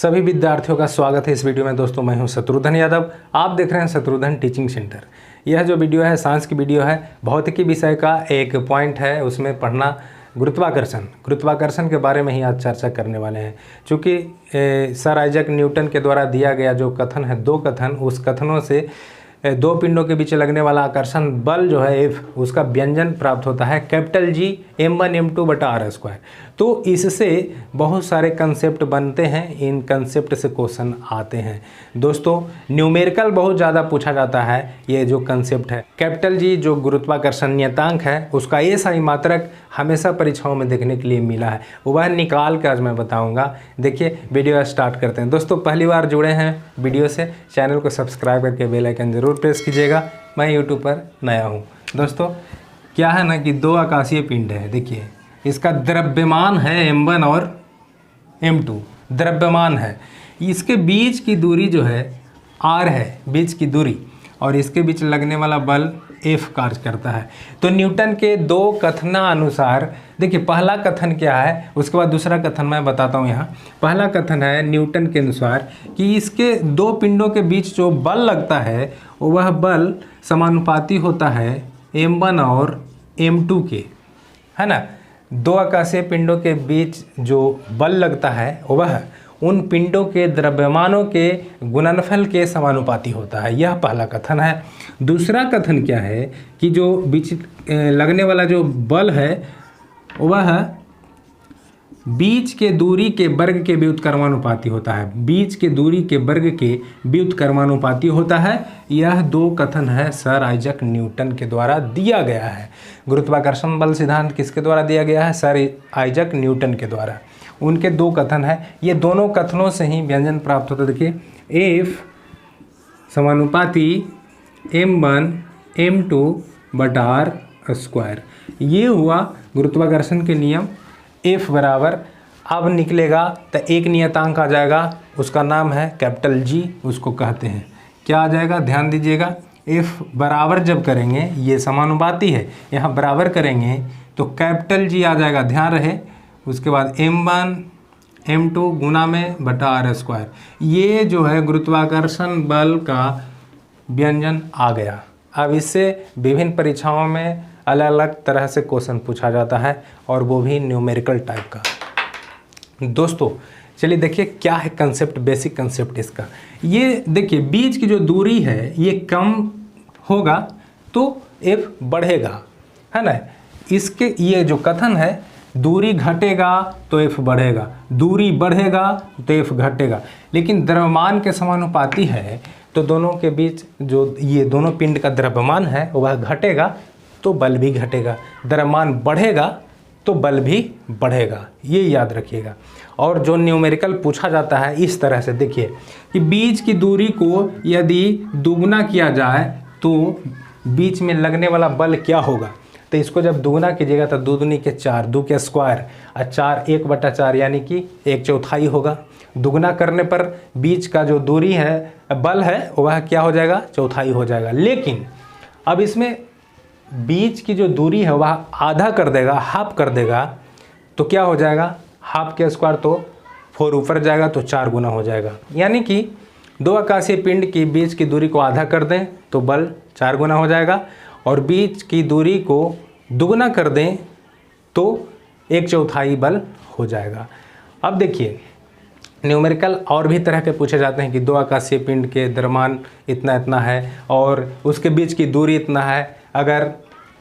सभी विद्यार्थियों का स्वागत है इस वीडियो में। दोस्तों मैं हूं शत्रुघ्न यादव, आप देख रहे हैं शत्रुघ्न टीचिंग सेंटर। यह जो वीडियो है साइंस की वीडियो है। भौतिकी विषय का एक पॉइंट है, उसमें पढ़ना गुरुत्वाकर्षण के बारे में ही आज चर्चा करने वाले हैं। चूँकि सर आइजैक न्यूटन के द्वारा दिया गया जो कथन है, दो कथन, उस कथनों से दो पिंडों के बीच लगने वाला आकर्षण बल जो है F, उसका व्यंजन प्राप्त होता है कैपिटल G m1 m2 बटा आर स्क्वायर। तो इससे बहुत सारे कंसेप्ट बनते हैं, इन कंसेप्ट से क्वेश्चन आते हैं। दोस्तों न्यूमेरिकल बहुत ज़्यादा पूछा जाता है। ये जो कंसेप्ट है कैपिटल G जो गुरुत्वाकर्षण नियतांक है, उसका ये सही मात्रक हमेशा परीक्षाओं में देखने के लिए मिला है, वह निकाल कर आज मैं बताऊंगा। देखिए वीडियो स्टार्ट करते हैं। दोस्तों पहली बार जुड़े हैं वीडियो से, चैनल को सब्सक्राइब करके बेल आइकन जरूर प्रेस कीजिएगा। मैं यूट्यूब पर नया हूँ। दोस्तों क्या है ना कि दो आकाशीय पिंड है। देखिए इसका द्रव्यमान है m1 और m2, द्रव्यमान है। इसके बीच की दूरी जो है r है, बीच की दूरी, और इसके बीच लगने वाला बल F कार्य करता है। तो न्यूटन के दो कथनानुसार, देखिए पहला कथन क्या है, उसके बाद दूसरा कथन मैं बताता हूँ। यहाँ पहला कथन है न्यूटन के अनुसार कि इसके दो पिंडों के बीच जो बल लगता है वह बल समानुपाती होता है m1 और m2 के, है ना। दो आकाशीय पिंडों के बीच जो बल लगता है वह उन पिंडों के द्रव्यमानों के गुणनफल के समानुपाती होता है। यह पहला कथन है। दूसरा कथन क्या है कि जो बीच लगने वाला जो बल है वह बीच के दूरी के वर्ग के व्युत्क्रमानुपाती होता है। बीच के दूरी के वर्ग के व्युत्क्रमानुपाती होता है। यह दो कथन है सर आइजैक न्यूटन के द्वारा दिया गया है। गुरुत्वाकर्षण बल सिद्धांत किसके द्वारा दिया गया है? सर आइजैक न्यूटन के द्वारा। उनके दो कथन है। ये दोनों कथनों से ही व्यंजन प्राप्त होता है। देखिए F समानुपाती m1 m2 बटा आर स्क्वायर, ये हुआ गुरुत्वाकर्षण के नियम। F बराबर अब निकलेगा तो एक नियतांक आ जाएगा, उसका नाम है कैपिटल G, उसको कहते हैं क्या आ जाएगा, ध्यान दीजिएगा। F बराबर जब करेंगे, ये समानुपाती है, यहाँ बराबर करेंगे तो कैपिटल G आ जाएगा, ध्यान रहे। उसके बाद m1 m2 गुना में बटा आर स्क्वायर, ये जो है गुरुत्वाकर्षण बल का व्यंजन आ गया। अब इससे विभिन्न परीक्षाओं में अलग अलग तरह से क्वेश्चन पूछा जाता है, और वो भी न्यूमेरिकल टाइप का। दोस्तों चलिए देखिए क्या है कंसेप्ट, बेसिक कंसेप्ट इसका। ये देखिए बीच की जो दूरी है ये कम होगा तो F बढ़ेगा, है ना। इसके ये जो कथन है, दूरी घटेगा तो F बढ़ेगा, दूरी बढ़ेगा तो F घटेगा। लेकिन द्रव्यमान के समानुपाती है तो दोनों के बीच जो ये दोनों पिंड का द्रव्यमान है वह घटेगा तो बल भी घटेगा, द्रव्यमान बढ़ेगा तो बल भी बढ़ेगा, ये याद रखिएगा। और जो न्यूमेरिकल पूछा जाता है इस तरह से, देखिए कि बीच की दूरी को यदि दुगुना किया जाए तो बीच में लगने वाला बल क्या होगा। तो इसको जब दुगुना कीजिएगा तो दो दूनी के चार, दो के स्क्वायर और चार 1/4 यानी कि 1/4 होगा। दुगुना करने पर बीच का जो दूरी है, बल है, वह क्या हो जाएगा, 1/4 हो जाएगा। लेकिन अब इसमें बीच की जो दूरी है वह आधा कर देगा, हाफ कर देगा, तो क्या हो जाएगा, हाफ के स्क्वायर तो 4 ऊपर जाएगा तो 4 गुना हो जाएगा। यानी कि दो आकाशीय पिंड की बीच की दूरी को आधा कर दें तो बल 4 गुना हो जाएगा, और बीच की दूरी को दुगुना कर दें तो 1/4 बल हो जाएगा। अब देखिए न्यूमेरिकल और भी तरह के पूछे जाते हैं कि दो आकाशीय पिंड के द्रव्यमान इतना इतना है और उसके बीच की दूरी इतना है, अगर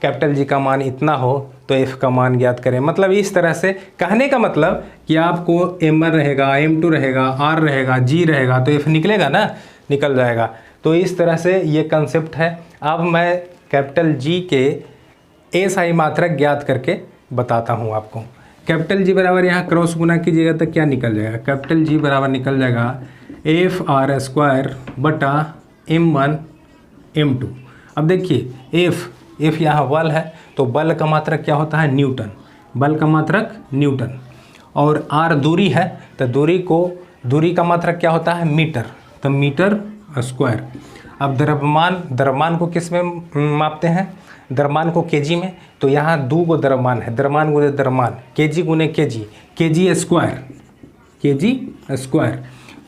कैपिटल G का मान इतना हो तो F का मान ज्ञात करें। मतलब इस तरह से कहने का मतलब कि आपको m1 रहेगा, m2 रहेगा, r रहेगा, g रहेगा तो F निकलेगा ना, निकल जाएगा। तो इस तरह से ये कंसेप्ट है। अब मैं कैपिटल G के SI मात्रक ज्ञात करके बताता हूँ आपको। कैपिटल G बराबर यहाँ क्रॉस गुना कीजिएगा तो क्या निकल जाएगा, कैपिटल G बराबर निकल जाएगा F r स्क्वायर बटा m1 m2। अब देखिए F यहाँ बल है तो बल का मात्रक क्या होता है, न्यूटन, बल का मात्रक न्यूटन। और r दूरी है तो दूरी का मात्रक क्या होता है, मीटर, तो मीटर स्क्वायर। अब द्रव्यमान को किस में मापते हैं, द्रव्यमान को केजी में, तो यहाँ 2 गो द्रव्यमान है, द्रव्यमान गुने द्रव्यमान, केजी गुने केजी, केजी स्क्वायर।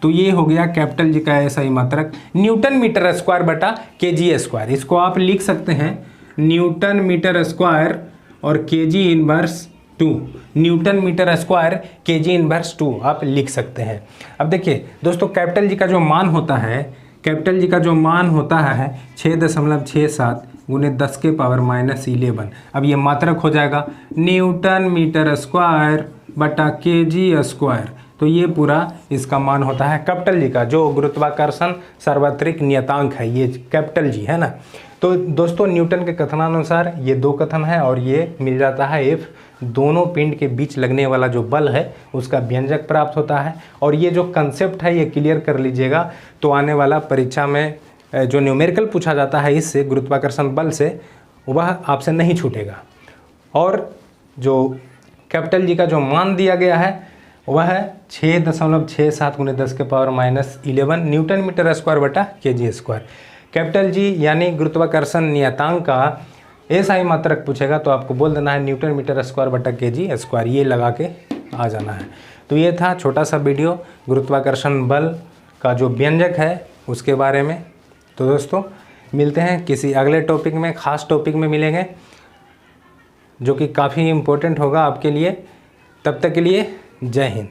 तो ये हो गया कैपिटल जी का ऐसा ही मात्रक न्यूटन मीटर स्क्वायर बटा केजी स्क्वायर। इसको आप लिख सकते हैं न्यूटन मीटर स्क्वायर और KG inverse 2, newton metre square KG inverse 2 आप लिख सकते हैं। अब देखिए दोस्तों, कैपिटल जी का जो मान होता है, कैपिटल जी का जो मान होता है 6.67 गुने 10 के पावर -11। अब ये मात्रक हो जाएगा न्यूटन मीटर स्क्वायर बटा केजी स्क्वायर। तो ये पूरा इसका मान होता है कैपिटल जी का, जो गुरुत्वाकर्षण सार्वत्रिक नियतांक है, ये कैपिटल जी है ना। तो दोस्तों न्यूटन के कथनानुसार ये 2 कथन है और ये मिल जाता है एफ। दोनों पिंड के बीच लगने वाला जो बल है उसका व्यंजक प्राप्त होता है। और ये जो कंसेप्ट है ये क्लियर कर लीजिएगा, तो आने वाला परीक्षा में जो न्यूमेरिकल पूछा जाता है इससे, गुरुत्वाकर्षण बल से, वह आपसे नहीं छूटेगा। और जो कैपिटल जी का जो मान दिया गया है वह है 6.67 गुने 10 के पावर -11 न्यूटन मीटर स्क्वायर बटा केजी स्क्वायर। कैपिटल जी यानी गुरुत्वाकर्षण नियतांक का ऐसा ही मात्रक पूछेगा तो आपको बोल देना है न्यूटन मीटर स्क्वायर बटा केजी स्क्वायर, ये लगा के आ जाना है। तो ये था छोटा सा वीडियो गुरुत्वाकर्षण बल का जो व्यंजक है उसके बारे में। तो दोस्तों मिलते हैं किसी अगले टॉपिक में, ख़ास टॉपिक में मिलेंगे जो कि काफ़ी इम्पोर्टेंट होगा आपके लिए। तब तक के लिए जय हिंद।